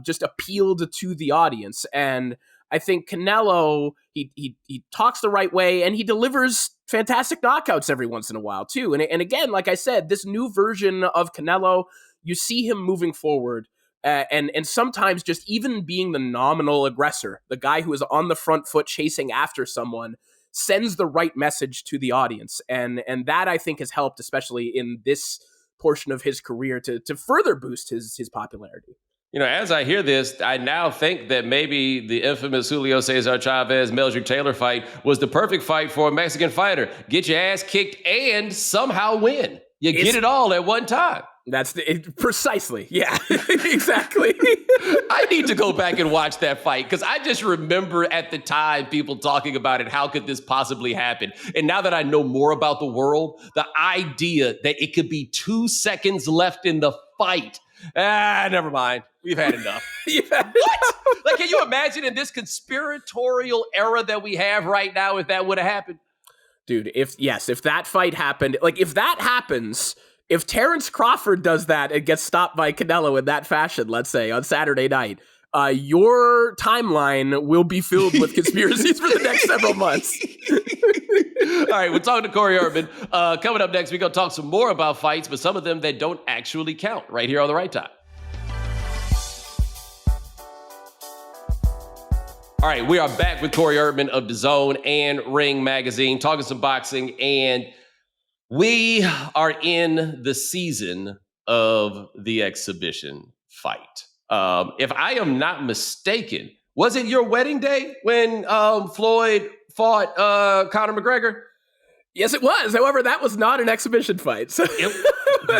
just appealed to the audience, and I think Canelo, he talks the right way, and he delivers fantastic knockouts every once in a while too. And again, like I said, this new version of Canelo, you see him moving forward, and sometimes just even being the nominal aggressor, the guy who is on the front foot chasing after someone, sends the right message to the audience, and that I think has helped, especially in this portion of his career, to further boost his popularity. You know, as I hear this, I now think that maybe the infamous Julio Cesar Chavez Meldrick Taylor fight was the perfect fight for a Mexican fighter. Get your ass kicked and somehow win. You get it all at one time. That's precisely. Yeah, exactly. I need to go back and watch that fight because I just remember at the time people talking about it. How could this possibly happen? And now that I know more about the world, the idea that it could be 2 seconds left in the fight. Never mind. We've had enough. What? Like, can you imagine in this conspiratorial era that we have right now if that would have happened? Dude, if that fight happened, like if that happens, if Terence Crawford does that and gets stopped by Canelo in that fashion, let's say on Saturday night, your timeline will be filled with conspiracies for the next several months. All right, we're talking to Corey Erdman. Coming up next, we're going to talk some more about fights, but some of them that don't actually count right here on The Right Time. All right, we are back with Corey Erdman of DAZN and Ring Magazine, talking some boxing, and we are in the season of the exhibition fight. If I am not mistaken, was it your wedding day when Floyd fought Conor McGregor? Yes, it was. However, that was not an exhibition fight. So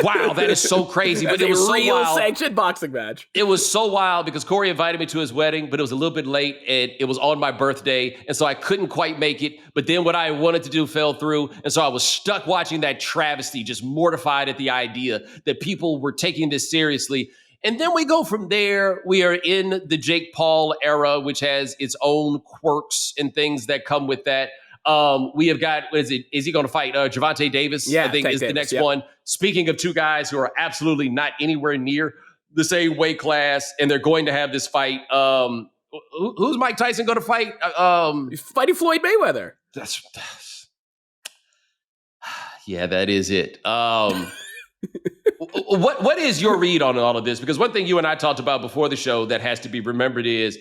Wow, that is so crazy. But it was a so real wild. sanctioned boxing match. It was so wild because Corey invited me to his wedding, but it was a little bit late and it was on my birthday. And so I couldn't quite make it. But then what I wanted to do fell through. And so I was stuck watching that travesty, just mortified at the idea that people were taking this seriously. And then we go from there. We are in the Jake Paul era, which has its own quirks and things that come with that. We have got, what is it? Is he going to fight Gervonta Davis? Yeah, I think Tank is the Davis, next one. Speaking of two guys who are absolutely not anywhere near the same weight class, and they're going to have this fight. Who's Mike Tyson going to fight? Fighting Floyd Mayweather. Yeah, that is it. What is your read on all of this? Because one thing you and I talked about before the show that has to be remembered is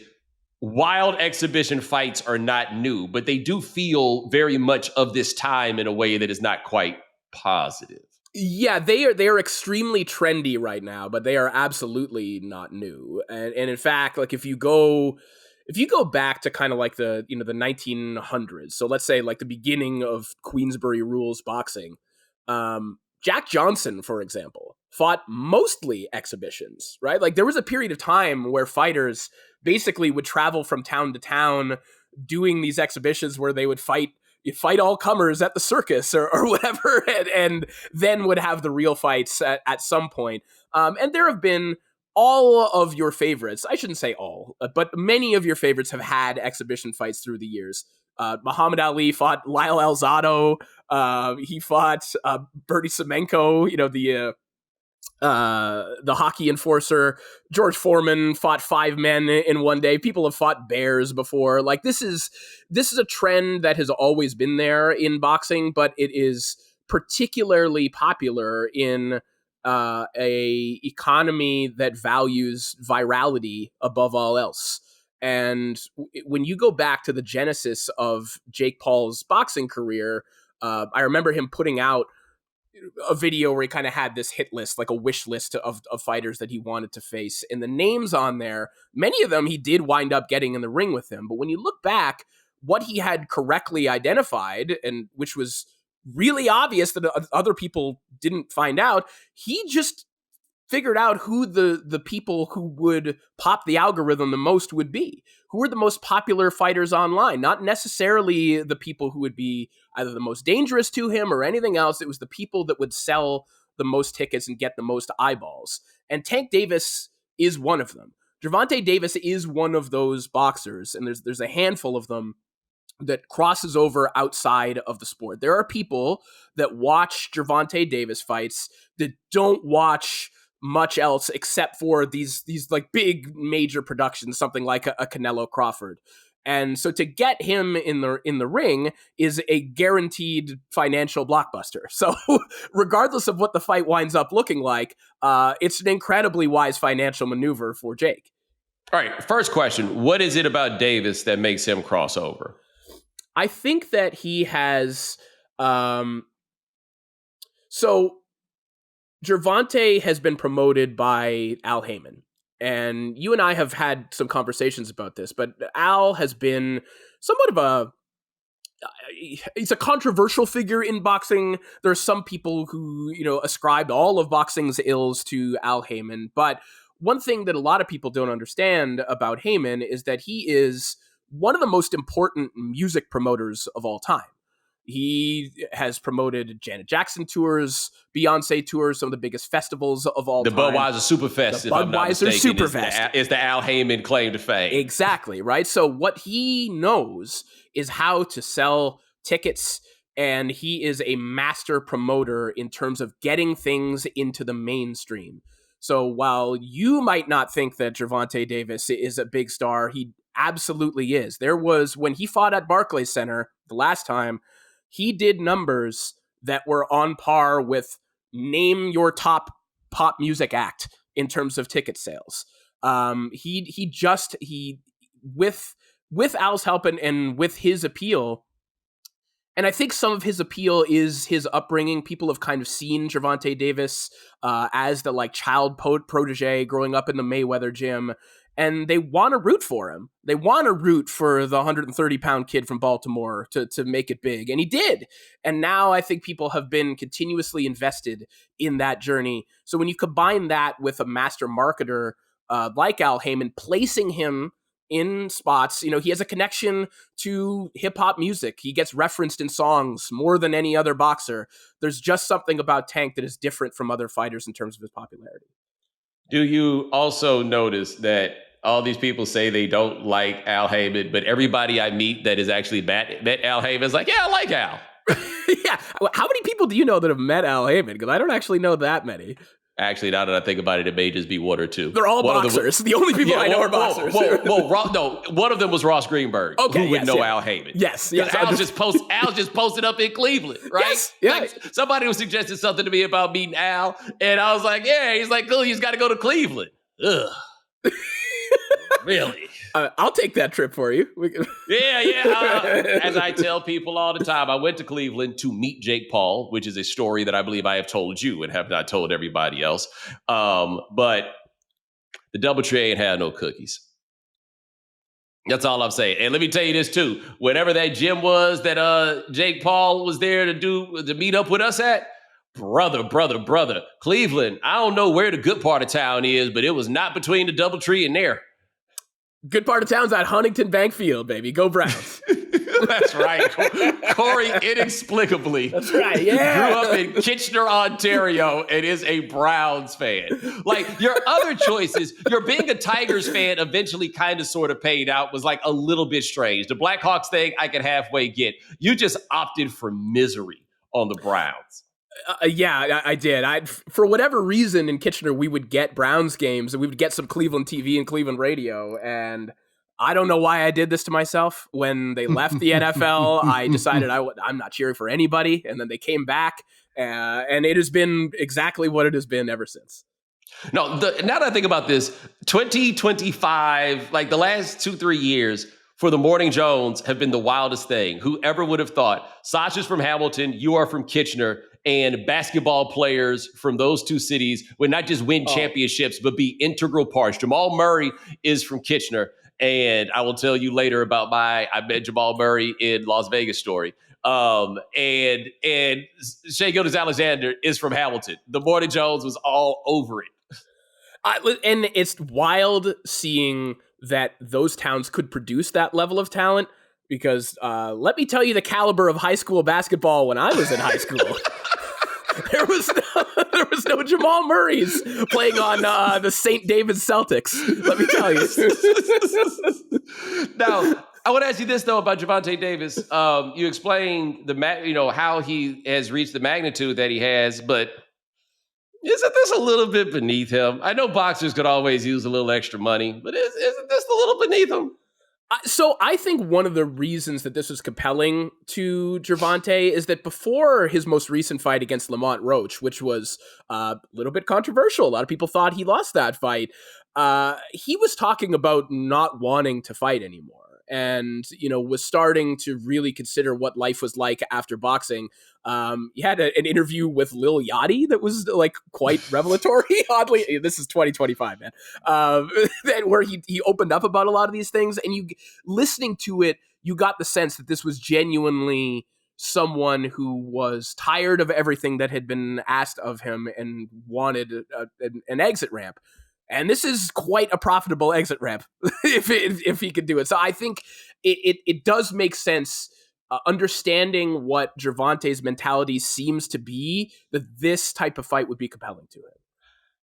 wild exhibition fights are not new, but they do feel very much of this time in a way that is not quite positive. Yeah, they are extremely trendy right now, but they are absolutely not new. And in fact, like if you go back to kind of like the 1900s, so let's say like the beginning of Queensberry rules boxing, Jack Johnson, for example, fought mostly exhibitions, right? Like there was a period of time where fighters basically would travel from town to town doing these exhibitions where they would fight all comers at the circus or whatever, and then would have the real fights at some point. And there have been all of your favorites. I shouldn't say all, but many of your favorites have had exhibition fights through the years. Muhammad Ali fought Lyle Alzado. He fought Bertie Semenko, the hockey enforcer. George Foreman fought 5 men in one day. People have fought bears before. Like this is a trend that has always been there in boxing, but it is particularly popular in a economy that values virality above all else. And when you go back to the genesis of Jake Paul's boxing career, I remember him putting out a video where he kind of had this hit list, like a wish list of fighters that he wanted to face. And the names on there, many of them he did wind up getting in the ring with him. But when you look back, what he had correctly identified, and which was really obvious that other people didn't find out, he just figured out who the people who would pop the algorithm the most would be. Who were the most popular fighters online? Not necessarily the people who would be either the most dangerous to him or anything else. It was the people that would sell the most tickets and get the most eyeballs. And Tank Davis is one of them. Gervonta Davis is one of those boxers, and there's a handful of them that crosses over outside of the sport. There are people that watch Gervonta Davis fights that don't watch much else except for these like big major productions, something like a Canelo Crawford. And so to get him in the ring is a guaranteed financial blockbuster. So regardless of what the fight winds up looking like, it's an incredibly wise financial maneuver for Jake. All right, first question. What is it about Davis that makes him cross over? I think that he has so Gervonta has been promoted by Al Heyman, and you and I have had some conversations about this, but Al has been somewhat of he's a controversial figure in boxing. There are some people who, ascribed all of boxing's ills to Al Heyman, but one thing that a lot of people don't understand about Heyman is that he is one of the most important music promoters of all time. He has promoted Janet Jackson tours, Beyonce tours, some of the biggest festivals of all time. The Budweiser Superfest, the Budweiser Superfest is the Al Heyman claim to fame. Exactly, right? So what he knows is how to sell tickets, and he is a master promoter in terms of getting things into the mainstream. So while you might not think that Gervonta Davis is a big star, he absolutely is. There was, when he fought at Barclays Center the last time, he did numbers that were on par with name your top pop music act in terms of ticket sales. With Al's help and with his appeal, And I think some of his appeal is his upbringing. People have kind of seen Gervonta Davis as the like child protege growing up in the Mayweather gym, and they want to root for him. They want to root for the 130-pound kid from Baltimore to make it big, and he did. And now I think people have been continuously invested in that journey. So when you combine that with a master marketer like Al Heyman, placing him in spots, he has a connection to hip hop music. He gets referenced in songs more than any other boxer. There's just something about Tank that is different from other fighters in terms of his popularity. Do you also notice that all these people say they don't like Al Heyman, but everybody I meet that is actually met Al Heyman is like, yeah, I like Al. Yeah. How many people do you know that have met Al Heyman? Because I don't actually know that many. Actually, now that I think about it, it may just be one or two. They're all boxers. The only people I know are boxers. No, one of them was Ross Greenberg, who would know Al Heyman. Yes. Al just posted up in Cleveland, right? Yes. Yeah. Like, somebody was suggesting something to me about meeting Al, and I was like, yeah. He's like, cool, you just got to go to Cleveland. Ugh. Really? I'll take that trip for you. Yeah. As I tell people all the time, I went to Cleveland to meet Jake Paul, which is a story that I believe I have told you and have not told everybody else. But the DoubleTree ain't had no cookies. That's all I'm saying. And let me tell you this too. Whatever that gym was that Jake Paul was there to meet up with us at, brother. Cleveland, I don't know where the good part of town is, but it was not between the DoubleTree and there. Good part of town's at Huntington Bank Field, baby. Go Browns. That's right. Corey inexplicably That's right. Yeah. grew up in Kitchener, Ontario, and is a Browns fan. Like, your other choices, your being a Tigers fan eventually kind of sort of paid out, was like a little bit strange. The Blackhawks thing I could halfway get. You just opted for misery on the Browns. Yeah, I did. For whatever reason in Kitchener, we would get Browns games and we would get some Cleveland TV and Cleveland radio. And I don't know why I did this to myself. When they left the NFL, I decided I'm not cheering for anybody. And then they came back, and it has been exactly what it has been ever since. No, now that I think about this, 2025, like the last 2-3 years for the Morning Jones have been the wildest thing. Whoever would have thought? Sasha's from Hamilton, you are from Kitchener, and basketball players from those two cities would not just win championships, but be integral parts. Jamal Murray is from Kitchener, and I will tell you later about I met Jamal Murray in Las Vegas story. And Shai Gilgeous-Alexander is from Hamilton. The Morning Jones was all over it. And it's wild seeing that those towns could produce that level of talent, because let me tell you the caliber of high school basketball when I was in high school. There was no Jamal Murrays playing on the St. David's Celtics. Let me tell you. Now, I want to ask you this though about Gervonta Davis. You explained how he has reached the magnitude that he has, but isn't this a little bit beneath him? I know boxers could always use a little extra money, but isn't this a little beneath him? So I think one of the reasons that this was compelling to Gervonta is that before his most recent fight against Lamont Roach, which was a little bit controversial, a lot of people thought he lost that fight, he was talking about not wanting to fight anymore. And, was starting to really consider what life was like after boxing. He had an interview with Lil Yachty that was like quite revelatory. Oddly, this is 2025, man. Where he opened up about a lot of these things, and you listening to it, you got the sense that this was genuinely someone who was tired of everything that had been asked of him and wanted an exit ramp. And this is quite a profitable exit ramp if he could do it. So I think it does make sense, understanding what Gervonta's mentality seems to be, that this type of fight would be compelling to him.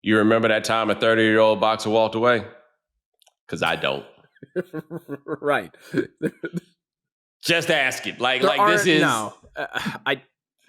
You remember that time a 30-year-old boxer walked away? Because I don't. Right. Just asking.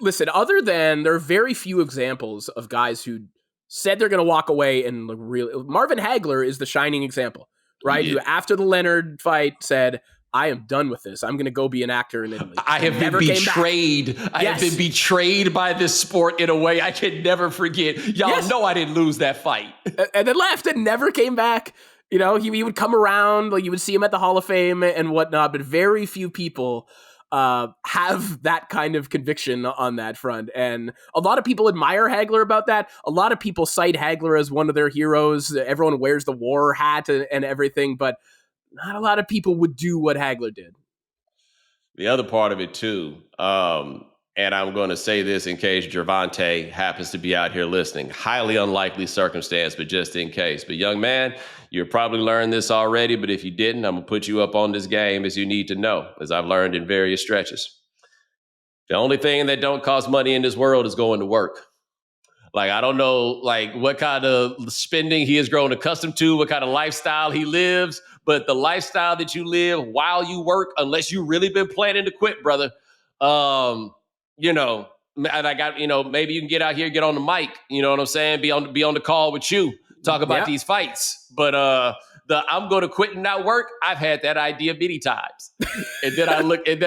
Listen, other than there are very few examples of guys who said they're going to walk away and look real. Marvin Hagler is the shining example, right? Yeah. Who after the Leonard fight said, I am done with this. I'm going to go be an actor in Italy. I have been betrayed. I have been betrayed by this sport in a way I can never forget. Y'all know I didn't lose that fight. And then left and never came back. He would come around, like you would see him at the Hall of Fame and whatnot, but very few people have that kind of conviction on that front. And a lot of people admire Hagler about that. A lot of people cite Hagler as one of their heroes. Everyone wears the war hat and everything, but not a lot of people would do what Hagler did. The other part of it too, and I'm going to say this in case Gervonta happens to be out here listening. Highly unlikely circumstance, but just in case. But young man, you probably learned this already, but if you didn't, I'm going to put you up on this game as you need to know, as I've learned in various stretches. The only thing that don't cost money in this world is going to work. Like, I don't know, like, what kind of spending he has grown accustomed to, what kind of lifestyle he lives, but the lifestyle that you live while you work, unless you really been planning to quit, brother, you know, and I got, you know, maybe you can get out here, get on the mic, you know what I'm saying? Be on the call with you, talk about these fights. But I'm going to quit and not work. I've had that idea many times. And then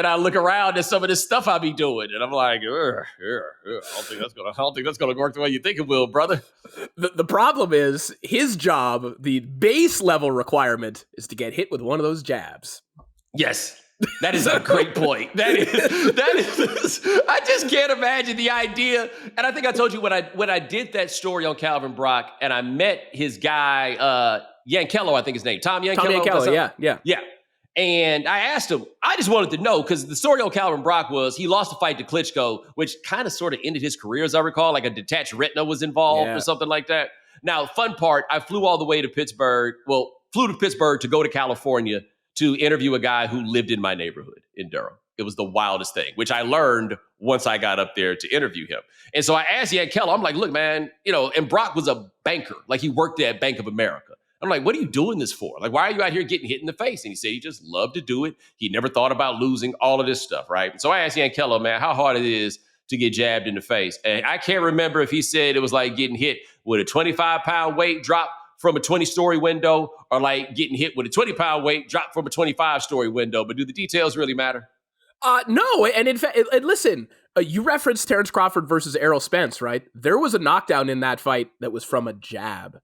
I look around at some of this stuff I be doing, and I'm like, I don't think that's gonna work the way you think it will, brother. The problem is his job, the base level requirement is to get hit with one of those jabs. Yes. That is a great point. That is. I just can't imagine the idea. And I think I told you when I did that story on Calvin Brock, and I met his guy, Yankello, I think his name, Tom Yankello. Yeah. And I asked him, I just wanted to know, because the story on Calvin Brock was he lost the fight to Klitschko, which kind of sort of ended his career, as I recall, like a detached retina was involved or something like that. Now, fun part, I flew all the way to Pittsburgh. Well, flew to Pittsburgh to go to California to interview a guy who lived in my neighborhood in Durham. It was the wildest thing, which I learned once I got up there to interview him. And so I asked Yankello, I'm like, look, man, you know, and Brock was a banker. Like, he worked at Bank of America. I'm like, what are you doing this for? Like, why are you out here getting hit in the face? And he said he just loved to do it. He never thought about losing, all of this stuff, right? And so I asked Yankello, man, how hard it is to get jabbed in the face. And I can't remember if he said it was like getting hit with a 25-pound weight drop from a 20-story window, or like getting hit with a 20-pound weight drop from a 25-story window. But do the details really matter? No, and in fact, listen, you referenced Terence Crawford versus Errol Spence, right? There was a knockdown in that fight that was from a jab.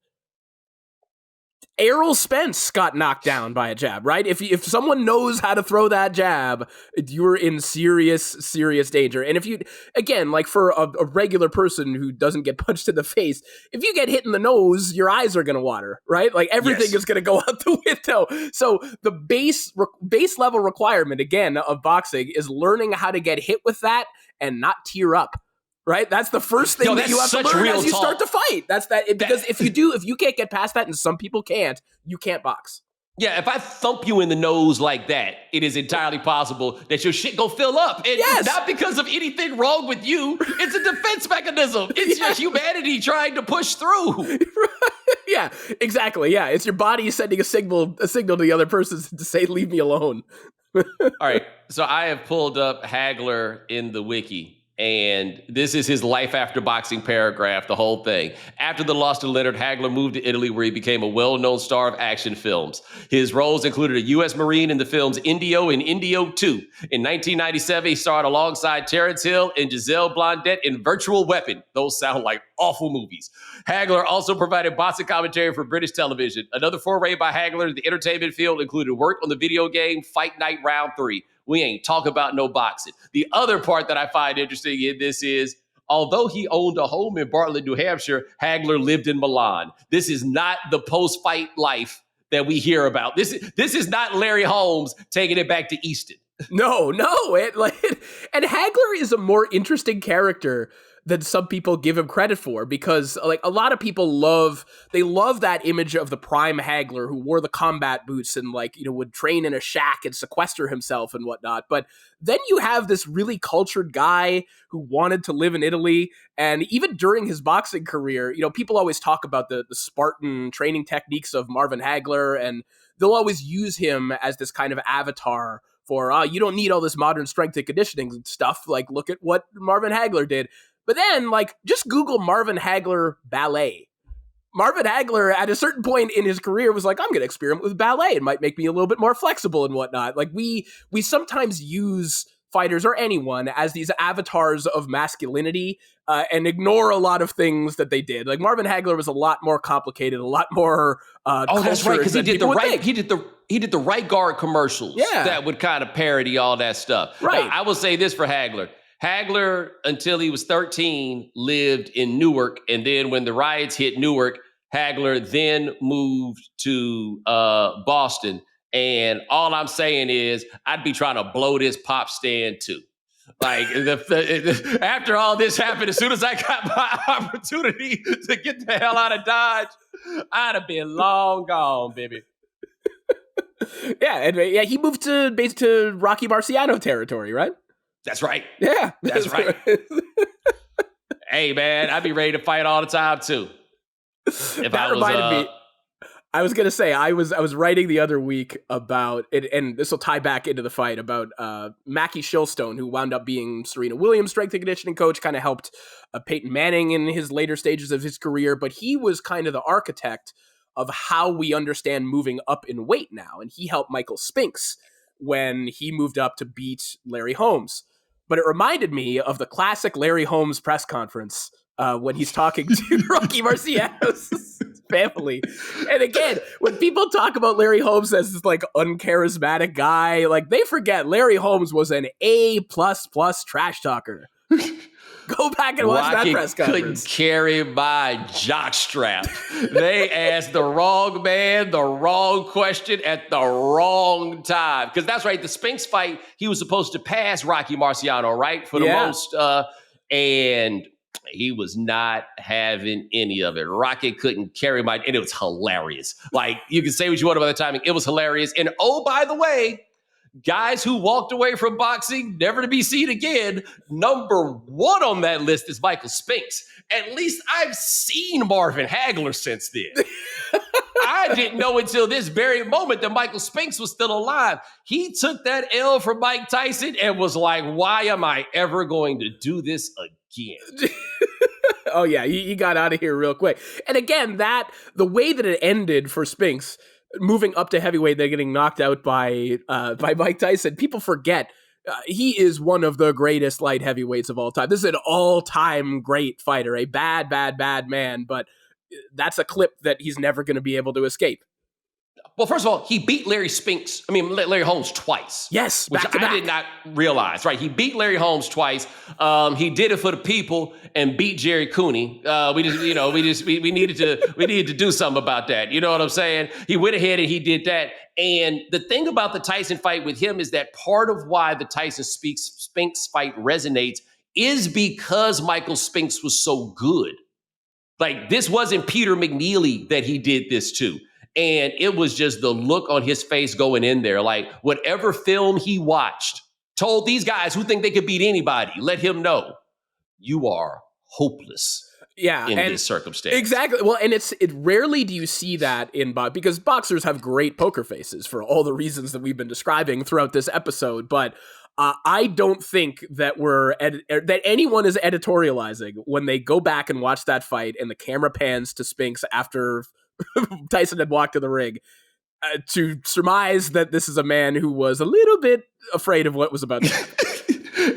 Errol Spence got knocked down by a jab, right? If someone knows how to throw that jab, you're in serious danger. And if you, again, like for a regular person who doesn't get punched in the face, if you get hit in the nose, your eyes are going to water, right? Like everything is going to go out the window. So the base level requirement, again, of boxing is learning how to get hit with that and not tear up. Right? That's the first thing that you have to learn as you start to fight. Because if you can't get past that, and some people can't, you can't box. Yeah, if I thump you in the nose like that, it is entirely possible that your shit go fill up. And not because of anything wrong with you. It's a defense mechanism. It's your humanity trying to push through. Yeah, exactly. Yeah, it's your body sending a signal to the other person to say, leave me alone. All right, so I have pulled up Hagler in the wiki. And this is his life after boxing paragraph, the whole thing. After the loss to Leonard, Hagler moved to Italy, where he became a well-known star of action films. His roles included a U.S. Marine in the films Indio and Indio 2. In 1997, he starred alongside Terence Hill and Giselle Blondet in Virtual Weapon. Those sound like awful movies. Hagler also provided boxing commentary for British television. Another foray by Hagler in the entertainment field included work on the video game Fight Night Round 3. We ain't talk about no boxing. The other part that I find interesting in this is, although he owned a home in Bartlett, New Hampshire, Hagler lived in Milan. This is not the post-fight life that we hear about. This is not Larry Holmes taking it back to Easton. No. And Hagler is a more interesting character than some people give him credit for, because like a lot of people love that image of the prime Hagler who wore the combat boots and like, you know, would train in a shack and sequester himself and whatnot. But then you have this really cultured guy who wanted to live in Italy. And even during his boxing career, you know, people always talk about the Spartan training techniques of Marvin Hagler, and they'll always use him as this kind of avatar for, you don't need all this modern strength and conditioning stuff. Like, look at what Marvin Hagler did. But then, like, just Google Marvin Hagler ballet. Marvin Hagler, at a certain point in his career, was like, I'm going to experiment with ballet. It might make me a little bit more flexible and whatnot. Like, we sometimes use fighters or anyone as these avatars of masculinity. and ignore a lot of things that they did. Like Marvin Hagler was a lot more complicated, a lot more that's right, because he did he did the right guard commercials Yeah. that would kind of parody all that stuff. Right. Now, I will say this for Hagler. Hagler, until he was 13, lived in Newark, and then when the riots hit Newark, Hagler then moved to Boston. And all I'm saying is, I'd be trying to blow this pop stand too. Like after all this happened, as soon as I got my opportunity to get the hell out of Dodge, I'd have been long gone, baby. Yeah, he moved to Rocky Marciano territory, right? That's right. Yeah, That's right. Hey, man, I'd be ready to fight all the time too. That reminded me. I was gonna say I was writing the other week about it, and this will tie back into the fight about Mackie Shilstone, who wound up being Serena Williams' strength and conditioning coach, kind of helped Peyton Manning in his later stages of his career, but he was kind of the architect of how we understand moving up in weight now, and he helped Michael Spinks when he moved up to beat Larry Holmes. But it reminded me of the classic Larry Holmes press conference when he's talking to Rocky Marciano's family. And again, when people talk about Larry Holmes as this like uncharismatic guy, like they forget Larry Holmes was an A++ trash talker. Go back and watch that press conference. Couldn't carry my jockstrap. They asked the wrong man the wrong question at the wrong time. Because that's right, the Spinks fight, he was supposed to pass Rocky Marciano, right? For the most. And he was not having any of it. Rocky couldn't carry and it was hilarious. Like, you can say what you want about the timing. It was hilarious. And oh, by the way, guys who walked away from boxing, never to be seen again, number one on that list is Michael Spinks. At least I've seen Marvin Hagler since then. I didn't know until this very moment that Michael Spinks was still alive. He took that L from Mike Tyson and was like, why am I ever going to do this again? Oh, yeah, he got out of here real quick. And again, the way that it ended for Spinks, moving up to heavyweight, they're getting knocked out by Mike Tyson. People forget he is one of the greatest light heavyweights of all time. This is an all-time great fighter, a bad man, but that's a clip that he's never going to be able to escape. Well, first of all, he beat Larry Holmes twice. Yes, which I did not realize. Right, he beat Larry Holmes twice. He did it for the people and beat Jerry Cooney. We needed to do something about that. You know what I'm saying? He went ahead and he did that. And the thing about the Tyson fight with him is that part of why the Tyson Spinks fight resonates is because Michael Spinks was so good. Like, this wasn't Peter McNeely that he did this to. And it was just the look on his face going in there. Like, whatever film he watched told these guys who think they could beat anybody, let him know you are hopeless. In this circumstance. Exactly. Well, and it rarely do you see that because boxers have great poker faces for all the reasons that we've been describing throughout this episode. But I don't think that that anyone is editorializing when they go back and watch that fight and the camera pans to Spinks after Tyson had walked to the ring to surmise that this is a man who was a little bit afraid of what was about to happen.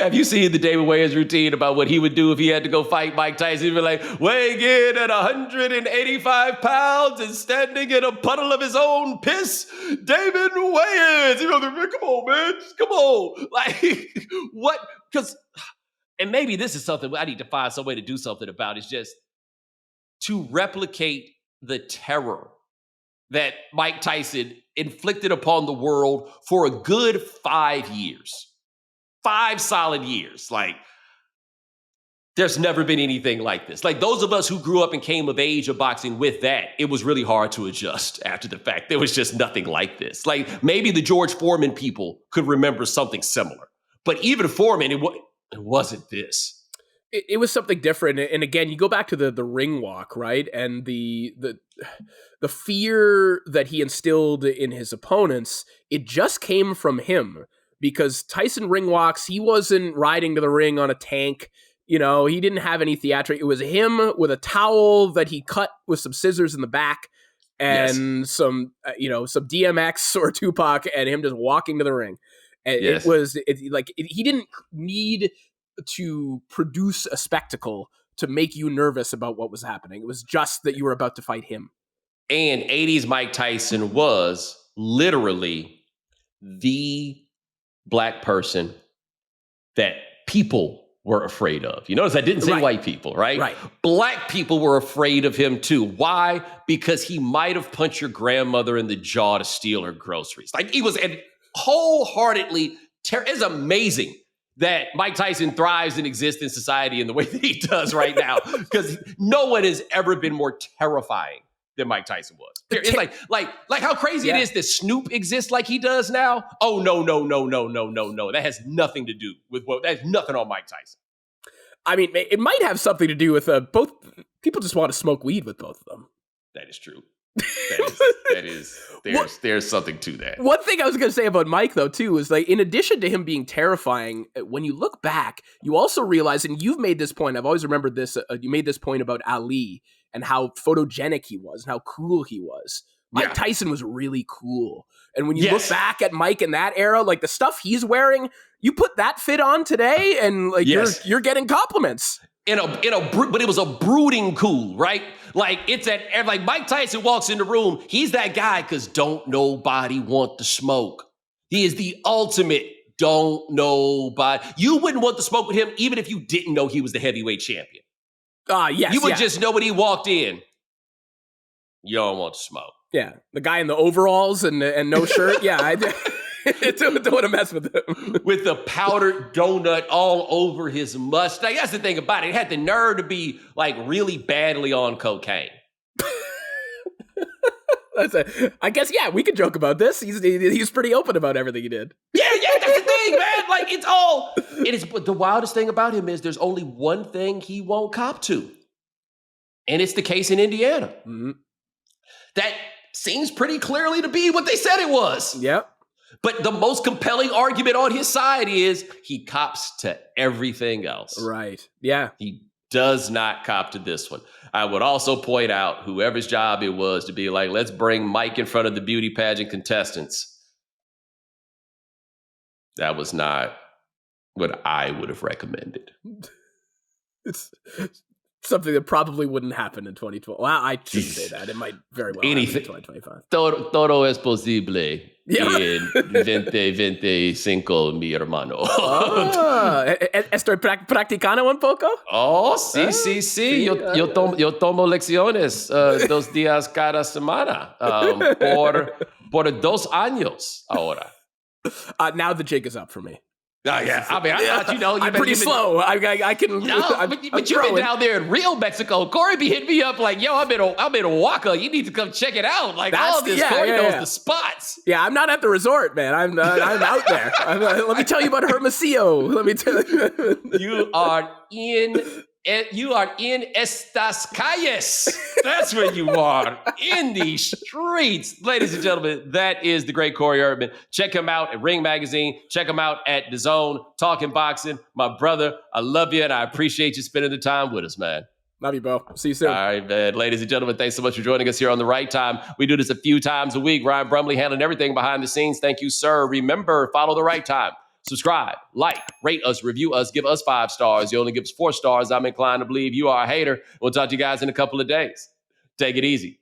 Have you seen the David Wayans routine about what he would do if he had to go fight Mike Tyson? He'd be like, weighing in at 185 pounds and standing in a puddle of his own piss, David Wayans. He'd be like, come on, man, come on. Like, what? And maybe this is something I need to find some way to do something about, is just to replicate the terror that Mike Tyson inflicted upon the world for a good 5 years. 5 solid years. Like, there's never been anything like this. Like, those of us who grew up and came of age of boxing with that, it was really hard to adjust after the fact. There was just nothing like this. Like, maybe the George Foreman people could remember something similar. But even Foreman, it wasn't this. It was something different. And again, you go back to the ring walk, right? And the fear that he instilled in his opponents, it just came from him. Because Tyson ring walks, he wasn't riding to the ring on a tank. You know, he didn't have any theatrics. It was him with a towel that he cut with some scissors in the back and some DMX or Tupac, and him just walking to the ring. And he didn't need to produce a spectacle to make you nervous about what was happening. It was just that you were about to fight him. And 80s Mike Tyson was literally the black person that people were afraid of. You notice I didn't say white people, right? Right. Black people were afraid of him too. Why? Because he might have punched your grandmother in the jaw to steal her groceries. Like he was wholeheartedly it's amazing that Mike Tyson thrives and exists in society in the way that he does right now. Because no one has ever been more terrifying than Mike Tyson was. It's like how crazy it is that Snoop exists like he does now. Oh, no. That has nothing to do with that has nothing on Mike Tyson. I mean, it might have something to do with both. People just want to smoke weed with both of them. That is true. There's something to that. One thing I was going to say about Mike, though, too, is like, in addition to him being terrifying, when you look back, you also realize, and you've made this point, I've always remembered this, you made this point about Ali and how photogenic he was and how cool he was. Mike Tyson was really cool. And when you look back at Mike in that era, like the stuff he's wearing, you put that fit on today and like you're getting compliments. But it was a brooding cool, right? Like it's like Mike Tyson walks in the room, he's that guy because don't nobody want to smoke. He is the ultimate don't nobody. You wouldn't want to smoke with him even if you didn't know he was the heavyweight champion. Yes. You would just know when he walked in. You don't want to smoke. Yeah, the guy in the overalls and no shirt. Yeah, I don't want to mess with him. With the powdered donut all over his mustache. That's the thing about it. It had the nerve to be like really badly on cocaine. I guess, we could joke about this. He's pretty open about everything he did. Yeah, that's the thing, man. Like it is. But the wildest thing about him is there's only one thing he won't cop to. And it's the case in Indiana. Mm-hmm. That seems pretty clearly to be what they said it was. Yep. But the most compelling argument on his side is he cops to everything else. Right. Yeah. He does not cop to this one. I would also point out whoever's job it was to be like, let's bring Mike in front of the beauty pageant contestants. That was not what I would have recommended. It's something that probably wouldn't happen in 2012. Well, I shouldn't say that. It might very well happen in 2025. Todo es posible. En 2025, mi hermano. Estoy practicando un poco. Oh, sí. Yo tomo lecciones 2 días cada semana por 2 años ahora. Now the jig is up for me. Yeah, I mean, I thought I'm pretty slow. I can. No, but you've been down there in real Mexico. Corey be hitting me up like, "Yo, I'm in Oaxaca. You need to come check it out." Like all this, Corey knows the spots. Yeah, I'm not at the resort, man. I'm out there. Let me tell you about Hermosillo. Let me tell you. You are in estas calles. That's where you are, in the streets. Ladies and gentlemen, that is the great Corey Erdman. Check him out at Ring Magazine. Check him out at DAZN, Talking Boxing. My brother, I love you, and I appreciate you spending the time with us, man. Love you, bro. See you soon. All right, man. Ladies and gentlemen, thanks so much for joining us here on The Right Time. We do this a few times a week. Ryan Brumley handling everything behind the scenes. Thank you, sir. Remember, follow The Right Time. Subscribe, like, rate us, review us, give us 5 stars. You only give us 4 stars. I'm inclined to believe you are a hater. We'll talk to you guys in a couple of days. Take it easy.